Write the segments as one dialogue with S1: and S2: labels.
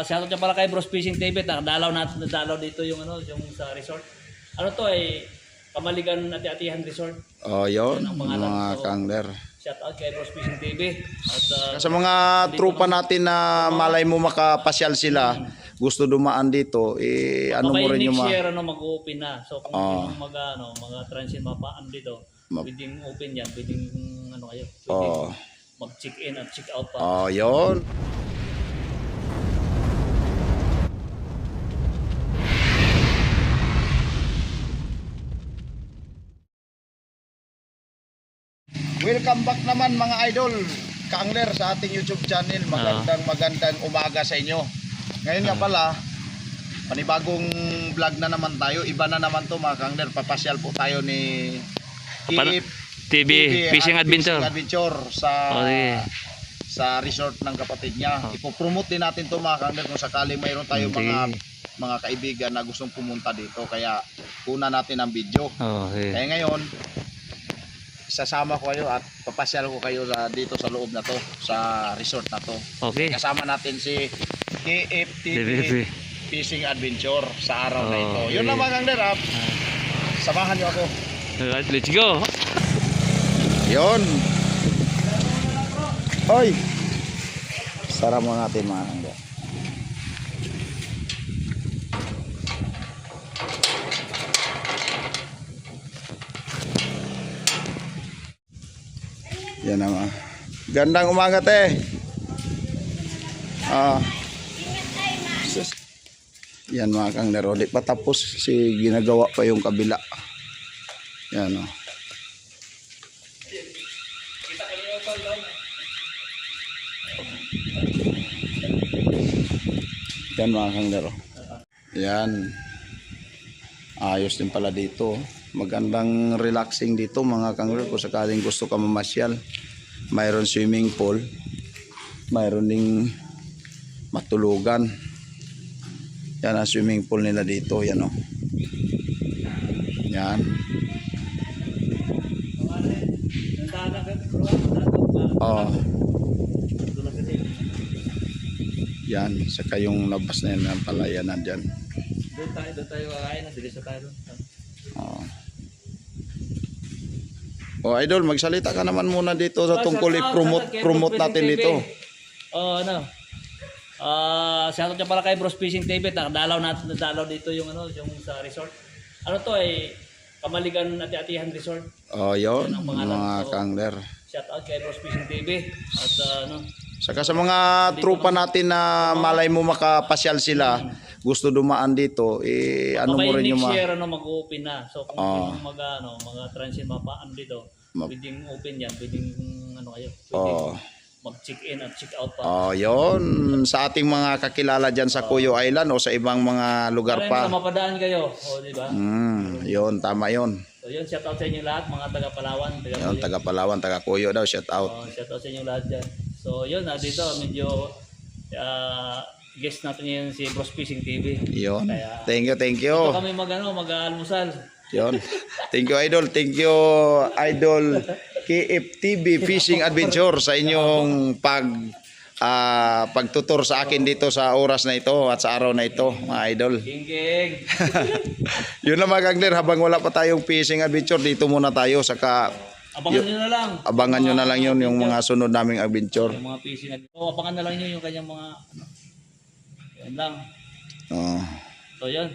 S1: Shoutout niya pala kay Bros Fishing TV. Nadalaw dito yung yung sa resort. Ano to ay Kamaligan Ati-Atihan Resort.
S2: Oh, yun,
S1: Yan ang pangalan.
S2: mga
S1: So,
S2: kangler.
S1: shoutout kay Bros Fishing TV. At
S2: Sa mga trupa natin na malay mo makapasyal sila, gusto dumaan dito, ano mo rin yung
S1: next year mag-open na. So kung yung mga transit mapaan dito, pwedeng open yan, pwedeng kayo, pwedeng mag-check in at check out pa.
S2: Oh, yun. Welcome back naman mga idol, kaangler sa ating YouTube channel. Magandang umaga sa inyo. Ngayon nga pala, panibagong vlog na naman tayo. Iba na naman to mga kaangler. Papasyal po tayo ni
S3: TV Fishing Adventure
S2: sa resort ng kapatid niya. Ipopromote din natin to mga kaangler kung sakaling mayroon tayo mga kaibigan na gustong pumunta dito. Kaya kuna natin ang video. Kaya ngayon, sasama ko kayo at papasyal ko kayo dito sa loob na to, sa resort na to. Kasama natin si KFTV Fishing Adventure sa araw na ito. Yun lang mga kangler, samahan nyo ako.
S3: Alright, let's go.
S2: Yun. Hoy, sarap mo natin mga kangler. Yan naman. Gandang umaga te. Yan mga kanglero. Di pa tapos si ginagawa pa yung kabila. Yan o. Yan mga kanglero. Yan. Ayos din pala dito. Magandang relaxing dito mga kangler kung sakaling gusto ka mamasyal. Mayroon swimming pool, mayroon ding matulugan. Yan ang swimming pool nila dito. Yan o. Yan. Yan. Saka yung labas na yan ng palayanan dyan.
S1: Doon tayo kakain na. Dilis na tayo doon.
S2: Idol, magsalita ka naman muna dito sa tungkol i-promote natin dito.
S1: Shoutout niya pala kay Bros Fishing TV. Nadalaw dito yung yung sa resort. Ano to ay Kamaligan Ati-Atihan Resort.
S2: Oh, yun,
S1: mga
S2: kangler.
S1: Shoutout kay Bros Fishing TV. At
S2: saka sa mga trupa natin na malay mo makapasyal sila, gusto dumaan dito, ano mo rin yung
S1: next year mag-open na. So kung yung mga transit mapaan dito, pwedeng open yan, pwedeng kayo, pwedeng mag-check in at check out pa. Oh,
S2: yun, sa ating mga kakilala diyan sa Cuyo Island o sa ibang mga lugar pa.
S1: Para mapadaan kayo, di ba?
S2: Yun, tama yun.
S1: So yun, shout out sa inyo lahat, mga taga Palawan,
S2: taga Palawan, taga Cuyo daw, shout out.
S1: Shout out sa inyo lahat diyan. So yun, dito medyo guest natin yun si Bros Fishing TV.
S2: Yun. Thank you.
S1: Ito kami mag-almusal.
S2: Yun. Thank you idol. Thank you idol KFTV Fishing Adventure sa inyong pagtutur sa akin dito sa oras na ito at sa araw na ito, mga idol.
S1: King.
S2: Yun lang mga kangler, habang wala pa tayong fishing adventure, dito muna tayo. Saka
S1: abangan nyo na lang.
S2: Abangan nyo na lang yun, yung mga sunod naming adventure.
S1: Yung mga fishing adventure. Abangan na lang nyo yung kanyang mga yan lang. So yun.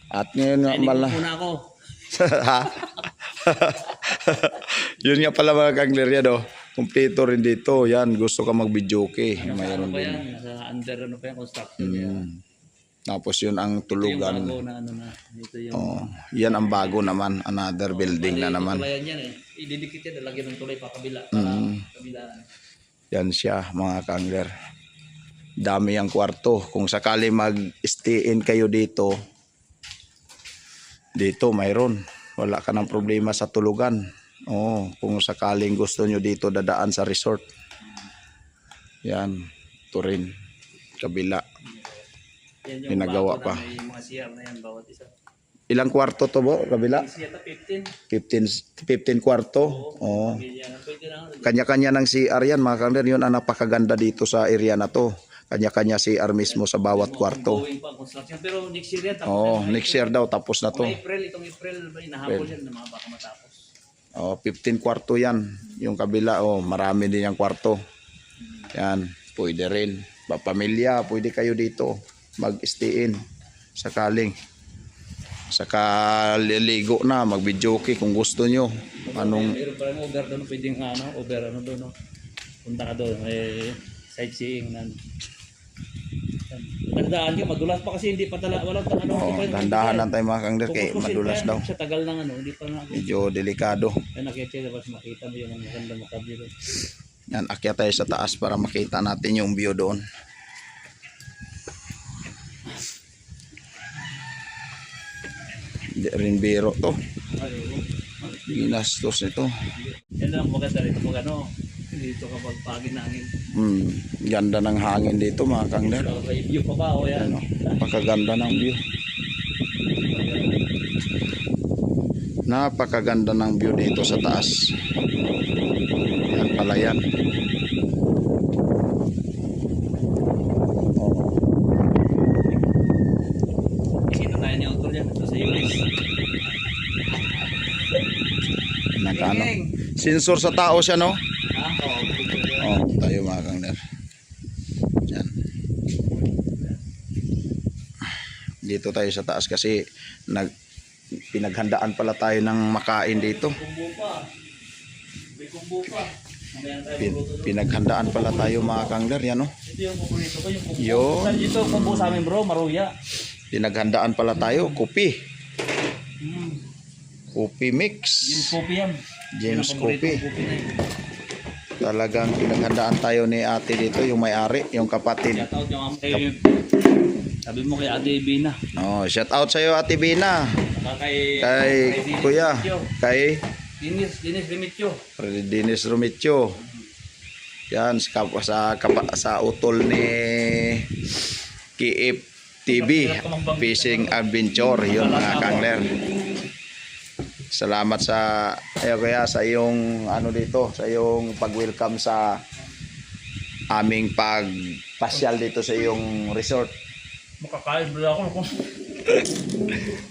S2: At ngayon nga pala.
S1: Muna ako.
S2: Yun nga pala mga kangler yan o. Kompleto rin dito. Yan, gusto ka mag-videoke. Mayroon
S1: pa
S2: din.
S1: yan? Nasa under pa yan, construction.
S2: Tapos yun ang tulugan.
S1: Ito yung bago na dito yung...
S2: yan ang bago naman. Another building na naman.
S1: Yan ididikit yan. Lagyan ng tulay pa kabila.
S2: Yan siya mga kangler. Dami ang kwarto. Kung sakali mag-stay in kayo dito, mayroon. Wala ka ng problema sa tulugan. Kung sakaling gusto nyo dito dadaan sa resort. Yan. Ito rin. Kabila. Pinagawa pa.
S1: May mga CR na yan bawat isa.
S2: Ilang kwarto to bo? Kabila?
S1: 15
S2: kwarto. Kanya-kanya ng CR yan mga kangler. Yun ang napakaganda dito sa area na to. Kanya-kanya CR mismo sa bawat kwarto.
S1: Ongoing pa ang construction. Pero next year yan. Tapos
S2: Oh,
S1: na,
S2: next year daw tapos na to.
S1: Itong April, inahabol yan na mga baka matapos.
S2: Oh, 15 kwarto yan. Yung kabila, oh, marami din yung kwarto. Yan, pwede rin. Pamilya, pwede kayo dito mag-stayin sakaling. Saka liligo na, mag-videoke kung gusto nyo. Anong
S1: Meron pa rin over doon, pwedeng over doon. No? Punta ka doon, sightseeing na. Tandaan ka, madulas pa kasi hindi pa walang
S2: oh, dahan-dahan lang tayo mga kangler kay madulas daw.
S1: Sa tagal ng hindi pa na.
S2: Medyo delikado.
S1: Ay nakita tapos makita mo yung maganda makabilo.
S2: Yan, akyat tayo sa taas para makita natin yung view doon. Hindi rin biro to. Ginastos nito.
S1: Yan lang maganda rito pag dito kapag pagin na hangin.
S2: Ganda ng hangin dito mga kangler.
S1: May view pa ba o yan?
S2: Napakaganda ng view. Napakaganda ng view dito sa taas. Yan pala yan.
S1: Isino tayo ni autor yan sa US.
S2: Nakano. Sensor sa tao siya, no?
S1: Oo.
S2: Oh, tayo mga kangler. Yan. Dito tayo sa taas kasi pinaghandaan pala tayo ng makain dito.
S1: Kumbo pa. May kumbo pa.
S2: Pinaghandaan pala tayo mga kangler, yan, no?
S1: Ito yung kumbo nito ko, yung kumbo.
S2: Yun.
S1: Ito yung kumbo sa amin bro, maruya.
S2: Pinaghandaan pala tayo, kopi. Kopi mix.
S1: James Coffee yan.
S2: James
S1: Yan ang
S2: Coffee.
S1: paborito kong coffee na yun.
S2: Talagang pinaghandaan tayo ni ate dito, yung may-ari, yung kapatid.
S1: Shout out yung sabi mo kay Ate Bina.
S2: Oh, shout out sa iyo Ate Bina.
S1: Saka
S2: Kay Kuya, kay
S1: Dinis Remityo.
S2: Dennis Romityo. Yan sa utol ni KF TV Fishing Adventure, yun mga kangler. Salamat sa kaya sa iyong dito, sa iyong pag-welcome sa aming pagpasyal dito sa iyong resort.
S1: Makakain ba ako?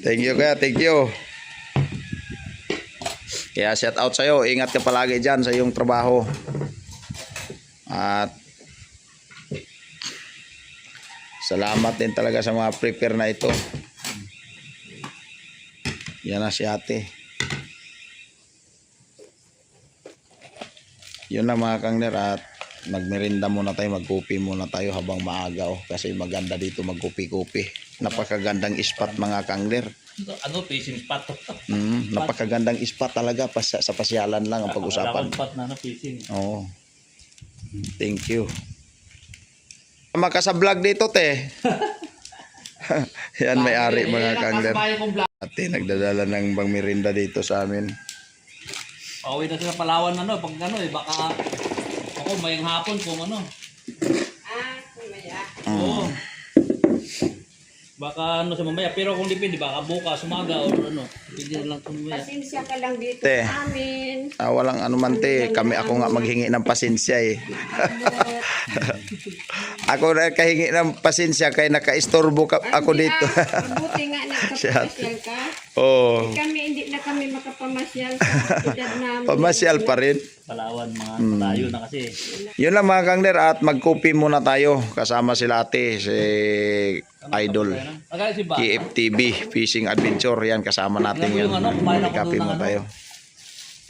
S2: Thank you kaya, thank you. Kaya shout out sa iyo, ingat ka palagi diyan sa iyong trabaho. At salamat din talaga sa mga prepare na ito. Yan na si ate. Yun na mga kangler, at magmerinda muna tayo, magkupi muna tayo habang maaga kasi maganda dito magkupi-kupi. Napakagandang spot mga kangler.
S1: Fishing spot.
S2: Napakagandang spot talaga, sa pasyalan lang ang pag-usapan.
S1: Spot na fishing.
S2: Oo. Thank you. Maka sa vlog dito te. Yan may-ari mga kangler. Ate nagdadala ng bang merinda dito sa amin.
S1: Pauwi na sila Palawan pag baka ako mayang hapon kung
S4: Kumaya.
S1: Oo. Baka sa mamaya, pero kung depende baka bukas, umaga o hindi na lang mamaya.
S4: Pasensya ka lang dito
S2: Te.
S4: sa amin.
S2: Walang man te, ako nga maghingi ng pasensya eh. Ako na kahingi ng pasensya kay nakaistorbo ako dito.
S4: Mabuti nga nagpapasyal ka.
S2: Oh,
S4: Hindi na kami makapamasyal sa edad namin.
S2: pamasyal pa rin.
S1: Palawan, mga malayo na kasi.
S2: Yun lang mga kangler, at magkupi muna tayo kasama sila ate, si Idol
S1: Si Ba.
S2: KFTV Fishing Adventure. Yan, kasama natin yun. Kapi mo tayo.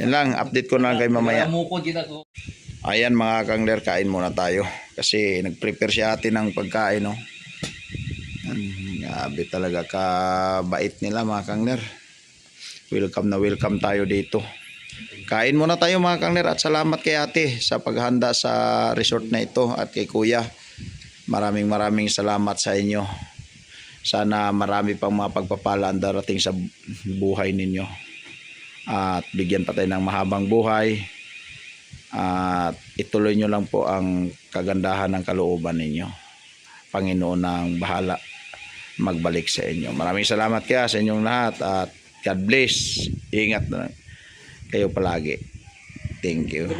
S2: Yan lang, update ko na lang kayo mamaya.
S1: Mukod kita ko.
S2: Ayan mga kangler, kain muna tayo kasi nag-prepare si ate ng pagkain, no. Grabe talaga kabait nila mga kangler. Welcome na welcome tayo dito. Kain muna tayo mga kangler, at salamat kay ate sa paghanda sa resort na ito, at kay kuya. Maraming salamat sa inyo. Sana marami pang mga pagpapala ang darating sa buhay ninyo. At bigyan pa tayo ng mahabang buhay. At ituloy nyo lang po ang kagandahan ng kalooban ninyo. Panginoon ang bahala magbalik sa inyo. Maraming salamat kaya sa inyong lahat, at God bless. Ingat na kayo palagi. Thank you.